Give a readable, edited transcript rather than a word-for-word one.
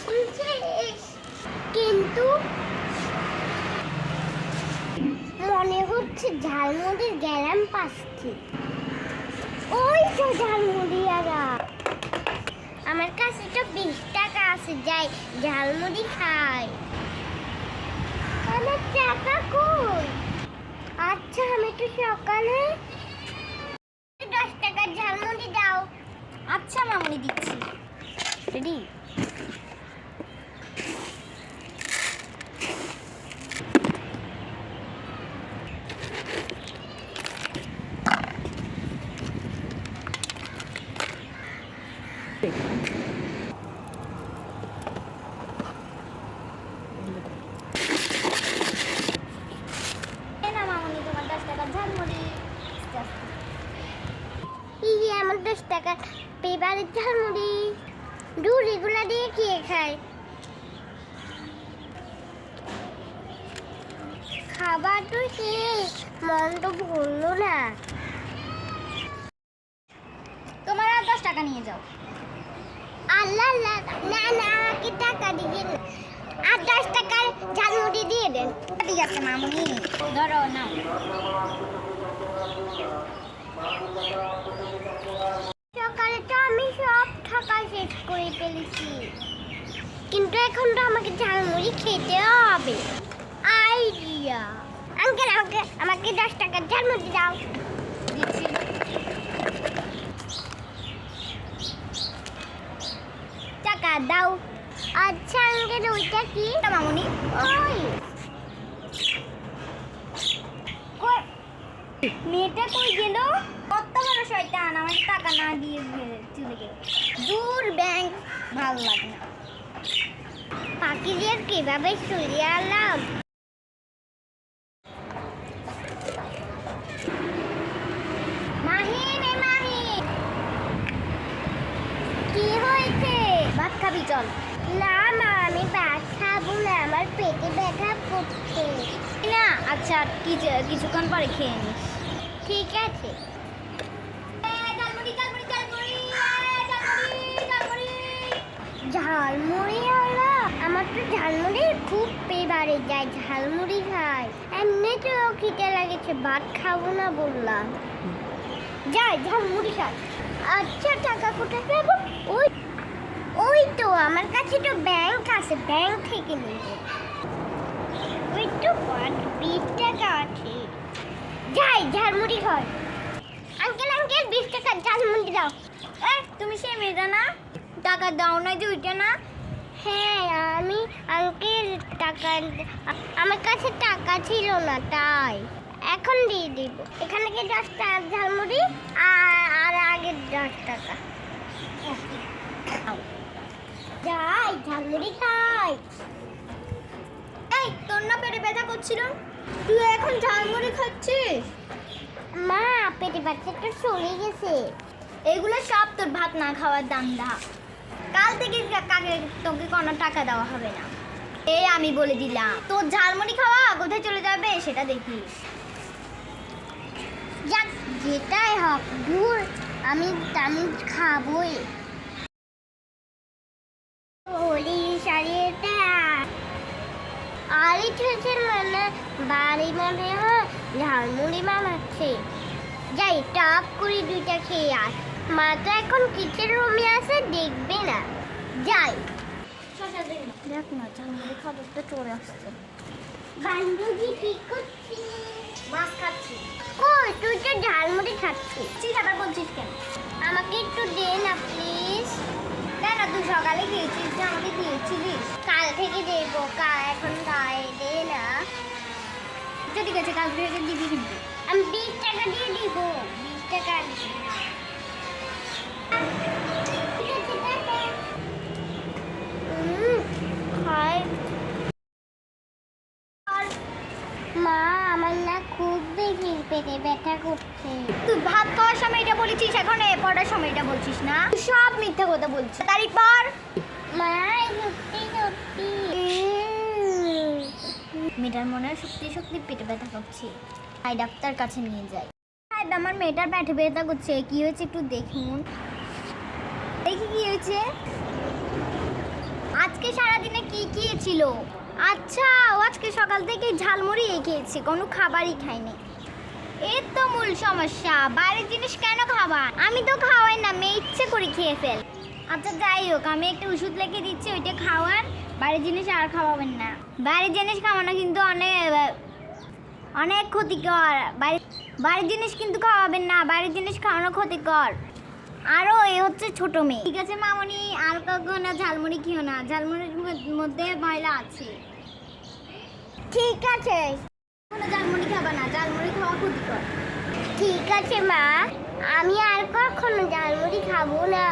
School শেষ, কিন্তু মনে হচ্ছে ঝালমুড়ির গ্যারাম পাচ্ছি। ওই তো ঝালমুড়িয়ারা। আমার কাছে তো 20 টাকা আছে, যাই ঝালমুড়ি খাই। আমার টাকা কই? আচ্ছা, আমি তো সকালে 10 টাকার ঝালমুড়ি দাও। আচ্ছা মামনি, দিচ্ছি। রেডি? না মামনি, তোমার 10 টাকার ঝালমুড়ি। আমার 10 টাকা পেবারের ঝালমুড়ি। দূর, এগুলা দিয়ে কে খায়? খাবার তো শেষ, মন তো ভরলো না। তোমার আর 10 টাকা নিয়ে যাও। আল্লাহ আল্লাহ, না না, আমাকে টাকা দিয়ে দেন। আর 10 টাকার ঝালমুড়ি দিয়ে দেন। ঠিক আছে মামনি, ধরো নাও। সকালে তো আমি সব টাকা শেষ করে ফেলেছি, কিন্তু এখন তো আমাকে ঝালমুড়ি খেতে হবে। আইডিয়া! আঙ্কেল আঙ্কেল, আমাকে 10 টাকার ঝালমুড়ি দাও। দিচ্ছি। টাকা দাও। আচ্ছা আঙ্কেল, ওইটা কি? এটা মামনি। ওই মেয়েটা কই গেল? কত বড় শয়তান, আমার টাকা না দিয়ে চলে গেল। দূর ব্যাংক, ভালো লাগে না। পাখি দিয়ে কিভাবে চলে এলাম? মাহিন, এ মাহিন, কি হয়েছে? ভাত খাবি? চল। না মা, আমি ভাত খাবো না, আমার পেটে ব্যথা করছে। না আচ্ছা, কিছুক্ষণ পরে খেয়ে নিস। ঠিক আছে। ঝালমুড়ি হলো, আমার তো ঝালমুড়ি খুব পেবারে যায়, ঝালমুড়ি খাই। এমনি তো খিদে লাগেছে, ভাত খাবো না বললাম। যাই ঝালমুড়ি খাই। আচ্ছা, টাকা কোথায় পাবো? ওই ওই তো আমার কাছে তো ব্যাংক আছে, ব্যাংক থেকে নেব। ওই তো 20 টাকা আছে। যাই ঝালমুড়ি খাই। আঙ্কেল আঙ্কেল, 20 টাকার ঝালমুড়ি দাও। তুমি সেই মেয়েটা না? টাকা দাও না যে ওইটা না? হ্যাঁ, আমি আঙ্কেল টাকা, আমার কাছে টাকা ছিল না, তাই এখন দিয়ে দিব। এখানে কি 10 টাকার ঝালমুড়ি আর আগের 10 টাকা। যাই ঝালমুড়ি খাই। এই তোর না পেটে ব্যথা করছিল, তুই এখন ঝালমুড়ি খাচ্ছিস? মা, পেটে ব্যথা তো চলে গেছে। এগুলো সব তোর ভাত না খাওয়ার দান্দা। কাল থেকে তোকে কোনো টাকা দেওয়া হবে না, এই আমি বলে দিলাম। তোর ঝালমুড়ি খাওয়া কোথায় চলে যাবে সেটা দেখিস। যাক, যেটাই হোক, দূর, আমি আমি খাবই। হোলি শাড়িটা আলি ঠেছে, মানে বাড়ি মনে হয় ঝালমুড়ি বানাচ্ছে। যাই টপ করে 2টা খেয়ে আস। মা তো এখন কিচেন রুমে আছে, দেখবে না। যাই। দেখ না, ঝালমুড়ি খাবারটা চলে আসছে। বান্ধবী কি করছিস? মাছ খাচ্ছি। কই, তুই তো ঝালমুড়ি খাচ্ছিস। তুই আবার বলছিস কেন? আমাকে একটু দে না প্লিজ। দেখ না, তুই সকালে খেয়েছিস যে আমাকে দিয়েছিলিস। কাল থেকে দেবো, এখন গায়ে দে না। ঠিক আছে, কাল থেকে দিবি কিন্তু। আমি 20 টাকা দিয়ে দিব, 20 টাকা দিব। খাই। মা, আমার না খুব বেশি পেটে ব্যথা করছে। তুই ভাত খাওয়ার সময় এটা বলেছিস, এখন পড়ার সময় এটা বলছিস না? তুই সব মিথ্যা কথা বলছিস। তারিখ পর। মা, সত্যি সত্যি। মেয়েটার মনে হয় সত্যি সত্যি পেটে ব্যথা করছে। তাই ডাক্তার কাছে নিয়ে যাই। আমার মেয়েটার পেটে ব্যথা করছে, কি হয়েছে একটু দেখুন। দেখি কি হয়েছে। আজকে আজকে সারাদিনে কি খেয়েছিল? আচ্ছা, ও আজকে সকাল থেকে ঝালমুড়ি খেয়েছে, কোনো খাবারই খায়নি। এর তো মূল সমস্যা, বাইরের জিনিস কেন খাবার? আমি তো খাওয়াই না, মেয়ে ইচ্ছে করে খেয়ে ফেল। আচ্ছা যাই হোক, আমি একটা ওষুধ লিখে দিচ্ছি, ওইটা খাওয়ার। বাইরের জিনিস আর খাওয়াবেন না। বাইরের জিনিস খাওয়ানো কিন্তু অনেক ক্ষতিকর। বাইরের জিনিস কিন্তু খাওয়াবেন না, বাইরের জিনিস খাওয়ানো ক্ষতিকর। আরও এ হচ্ছে ছোট মেয়ে। ঠিক আছে মামনি, আর কখনো ঝালমুড়ি খেও না, ঝালমুড়ির মধ্যে ময়লা আছে। ঠিক আছে। কোনো ঝালমুড়ি খাবা না, ঝালমুড়ি খাওয়া ক্ষতিকর। ঠিক আছে মা, আমি আর কখনো ঝালমুড়ি খাবো না।